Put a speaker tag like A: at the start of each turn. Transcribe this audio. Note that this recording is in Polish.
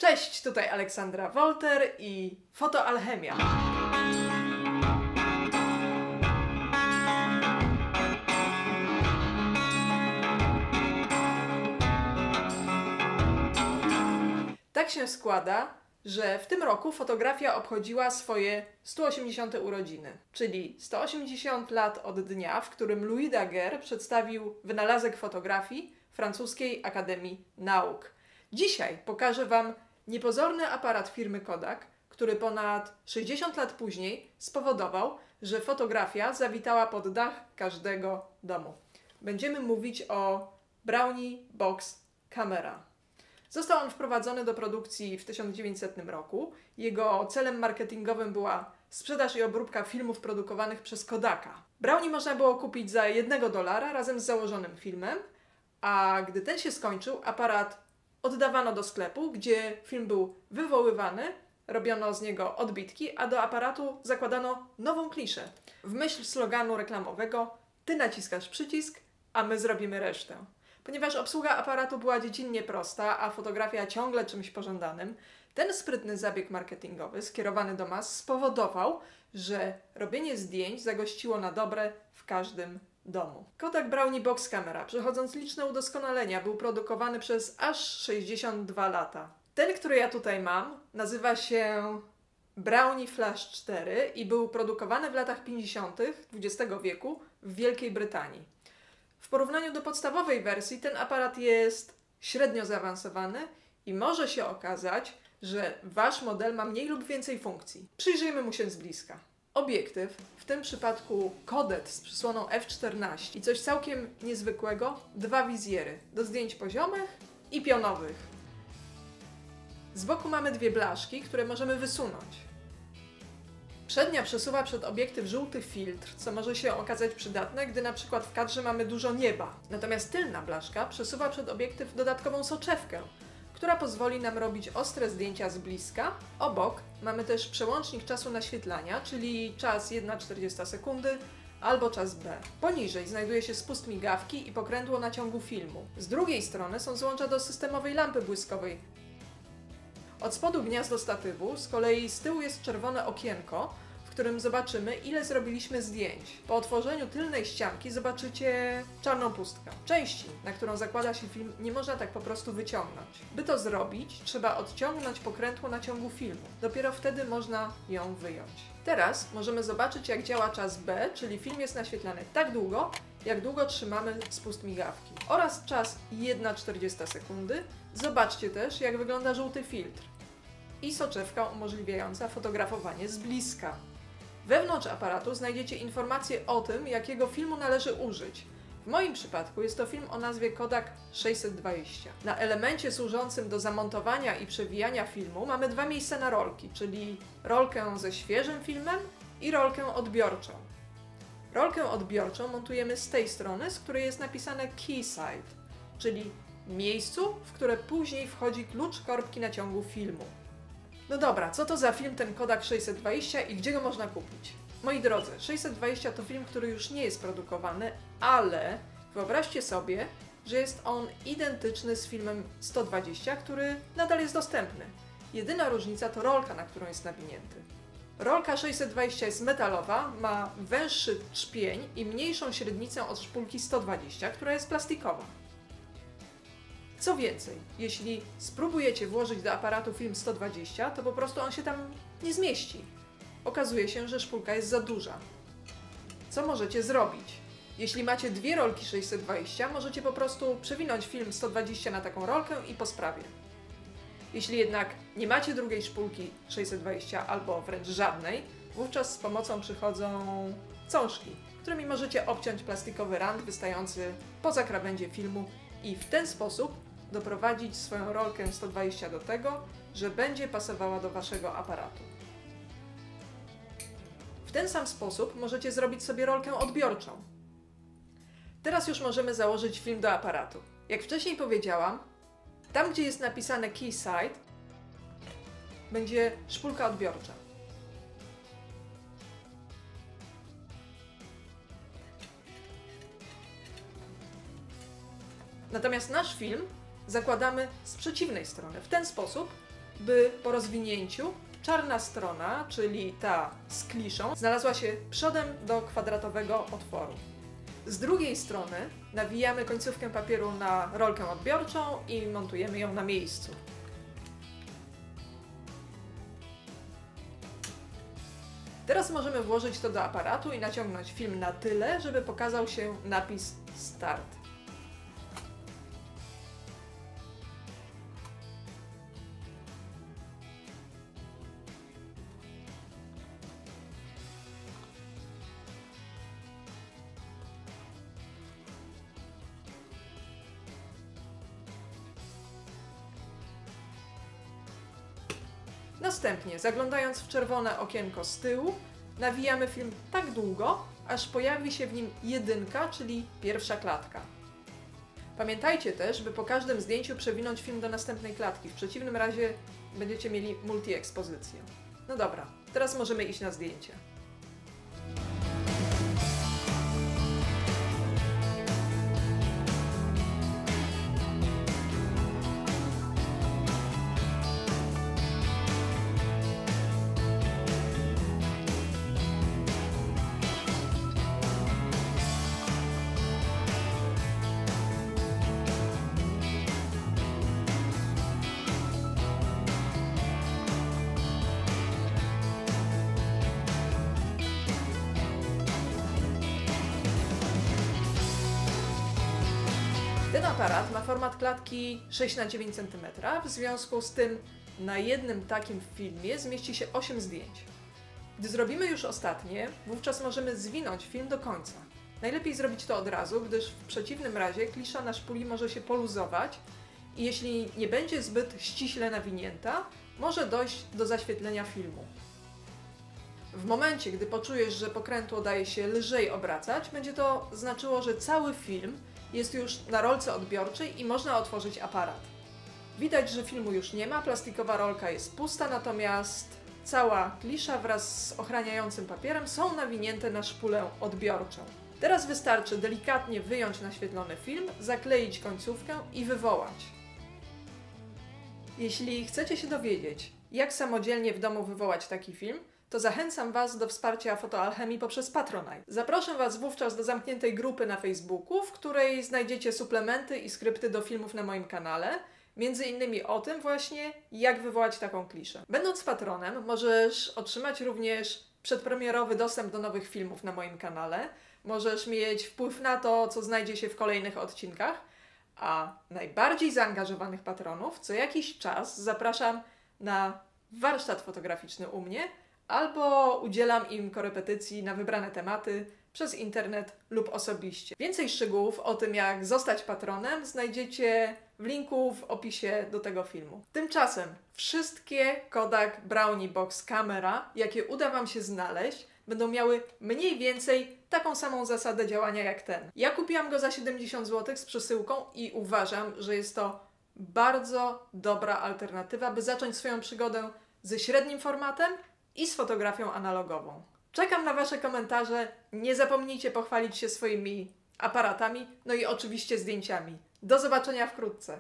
A: Cześć, tutaj Aleksandra Wolter i Fotoalchemia. Tak się składa, że w tym roku fotografia obchodziła swoje 180. urodziny, czyli 180 lat od dnia, w którym Louis Daguerre przedstawił wynalazek fotografii Francuskiej Akademii Nauk. Dzisiaj pokażę Wam niepozorny aparat firmy Kodak, który ponad 60 lat później spowodował, że fotografia zawitała pod dach każdego domu. Będziemy mówić o Brownie Box Camera. Został on wprowadzony do produkcji w 1900 roku. Jego celem marketingowym była sprzedaż i obróbka filmów produkowanych przez Kodaka. Brownie można było kupić za $1 razem z założonym filmem, a gdy ten się skończył, aparat oddawano do sklepu, gdzie film był wywoływany, robiono z niego odbitki, a do aparatu zakładano nową kliszę. W myśl sloganu reklamowego: ty naciskasz przycisk, a my zrobimy resztę. Ponieważ obsługa aparatu była dziecinnie prosta, a fotografia ciągle czymś pożądanym, ten sprytny zabieg marketingowy skierowany do mas spowodował, że robienie zdjęć zagościło na dobre w każdym domu. Kodak Brownie Box Camera, przechodząc liczne udoskonalenia, był produkowany przez aż 62 lata. Ten, który ja tutaj mam, nazywa się Brownie Flash 4 i był produkowany w latach 50. XX wieku w Wielkiej Brytanii. W porównaniu do podstawowej wersji ten aparat jest średnio zaawansowany i może się okazać, że Wasz model ma mniej lub więcej funkcji. Przyjrzyjmy mu się z bliska. Obiektyw, w tym przypadku Kodet z przysłoną f/14 i coś całkiem niezwykłego, dwa wizjery do zdjęć poziomych i pionowych. Z boku mamy dwie blaszki, które możemy wysunąć. Przednia przesuwa przed obiektyw żółty filtr, co może się okazać przydatne, gdy na przykład w kadrze mamy dużo nieba. Natomiast tylna blaszka przesuwa przed obiektyw dodatkową soczewkę, która pozwoli nam robić ostre zdjęcia z bliska. Obok mamy też przełącznik czasu naświetlania, czyli czas 1/40 sekundy albo czas B. Poniżej znajduje się spust migawki i pokrętło naciągu filmu. Z drugiej strony są złącza do systemowej lampy błyskowej. Od spodu gniazdo statywu, z kolei z tyłu jest czerwone okienko, w którym zobaczymy, ile zrobiliśmy zdjęć. Po otworzeniu tylnej ścianki zobaczycie czarną pustkę. Części, na którą zakłada się film, nie można tak po prostu wyciągnąć. By to zrobić, trzeba odciągnąć pokrętło naciągu filmu. Dopiero wtedy można ją wyjąć. Teraz możemy zobaczyć, jak działa czas B, czyli film jest naświetlany tak długo, jak długo trzymamy spust migawki. Oraz czas 1/40 sekundy. Zobaczcie też, jak wygląda żółty filtr i soczewka umożliwiająca fotografowanie z bliska. Wewnątrz aparatu znajdziecie informacje o tym, jakiego filmu należy użyć. W moim przypadku jest to film o nazwie Kodak 620. Na elemencie służącym do zamontowania i przewijania filmu mamy dwa miejsca na rolki, czyli rolkę ze świeżym filmem i rolkę odbiorczą. Rolkę odbiorczą montujemy z tej strony, z której jest napisane Keyside, czyli miejscu, w które później wchodzi klucz korbki naciągu filmu. No dobra, co to za film ten Kodak 620 i gdzie go można kupić? Moi drodzy, 620 to film, który już nie jest produkowany, ale wyobraźcie sobie, że jest on identyczny z filmem 120, który nadal jest dostępny. Jedyna różnica to rolka, na którą jest nawinięty. Rolka 620 jest metalowa, ma węższy trzpień i mniejszą średnicę od szpulki 120, która jest plastikowa. Co więcej, jeśli spróbujecie włożyć do aparatu film 120, to po prostu on się tam nie zmieści. Okazuje się, że szpulka jest za duża. Co możecie zrobić? Jeśli macie dwie rolki 620, możecie po prostu przewinąć film 120 na taką rolkę i po sprawie. Jeśli jednak nie macie drugiej szpulki 620 albo wręcz żadnej, wówczas z pomocą przychodzą cążki, którymi możecie obciąć plastikowy rand wystający poza krawędzie filmu i w ten sposób doprowadzić swoją rolkę 120 do tego, że będzie pasowała do Waszego aparatu. W ten sam sposób możecie zrobić sobie rolkę odbiorczą. Teraz już możemy założyć film do aparatu. Jak wcześniej powiedziałam, tam gdzie jest napisane Keyside, będzie szpulka odbiorcza. Natomiast nasz film zakładamy z przeciwnej strony, w ten sposób, by po rozwinięciu czarna strona, czyli ta z kliszą, znalazła się przodem do kwadratowego otworu. Z drugiej strony nawijamy końcówkę papieru na rolkę odbiorczą i montujemy ją na miejscu. Teraz możemy włożyć to do aparatu i naciągnąć film na tyle, żeby pokazał się napis Start. Następnie, zaglądając w czerwone okienko z tyłu, nawijamy film tak długo, aż pojawi się w nim jedynka, czyli pierwsza klatka. Pamiętajcie też, by po każdym zdjęciu przewinąć film do następnej klatki, w przeciwnym razie będziecie mieli multi-ekspozycję. No dobra, teraz możemy iść na zdjęcie. Ten aparat ma format klatki 6×9 cm, w związku z tym na jednym takim filmie zmieści się 8 zdjęć. Gdy zrobimy już ostatnie, wówczas możemy zwinąć film do końca. Najlepiej zrobić to od razu, gdyż w przeciwnym razie klisza na szpuli może się poluzować i jeśli nie będzie zbyt ściśle nawinięta, może dojść do zaświetlenia filmu. W momencie, gdy poczujesz, że pokrętło daje się lżej obracać, będzie to znaczyło, że cały film jest już na rolce odbiorczej i można otworzyć aparat. Widać, że filmu już nie ma, plastikowa rolka jest pusta, natomiast cała klisza wraz z ochraniającym papierem są nawinięte na szpulę odbiorczą. Teraz wystarczy delikatnie wyjąć naświetlony film, zakleić końcówkę i wywołać. Jeśli chcecie się dowiedzieć, jak samodzielnie w domu wywołać taki film, to zachęcam Was do wsparcia Fotoalchemii poprzez Patronite. Zaproszę Was wówczas do zamkniętej grupy na Facebooku, w której znajdziecie suplementy i skrypty do filmów na moim kanale, między innymi o tym właśnie, jak wywołać taką kliszę. Będąc patronem, możesz otrzymać również przedpremierowy dostęp do nowych filmów na moim kanale, możesz mieć wpływ na to, co znajdzie się w kolejnych odcinkach, a najbardziej zaangażowanych patronów co jakiś czas zapraszam na warsztat fotograficzny u mnie, albo udzielam im korepetycji na wybrane tematy przez internet lub osobiście. Więcej szczegółów o tym, jak zostać patronem, znajdziecie w linku w opisie do tego filmu. Tymczasem wszystkie Kodak Brownie Box Camera, jakie uda Wam się znaleźć, będą miały mniej więcej taką samą zasadę działania jak ten. Ja kupiłam go za 70 zł z przesyłką i uważam, że jest to bardzo dobra alternatywa, by zacząć swoją przygodę ze średnim formatem i z fotografią analogową. Czekam na Wasze komentarze, nie zapomnijcie pochwalić się swoimi aparatami, no i oczywiście zdjęciami. Do zobaczenia wkrótce!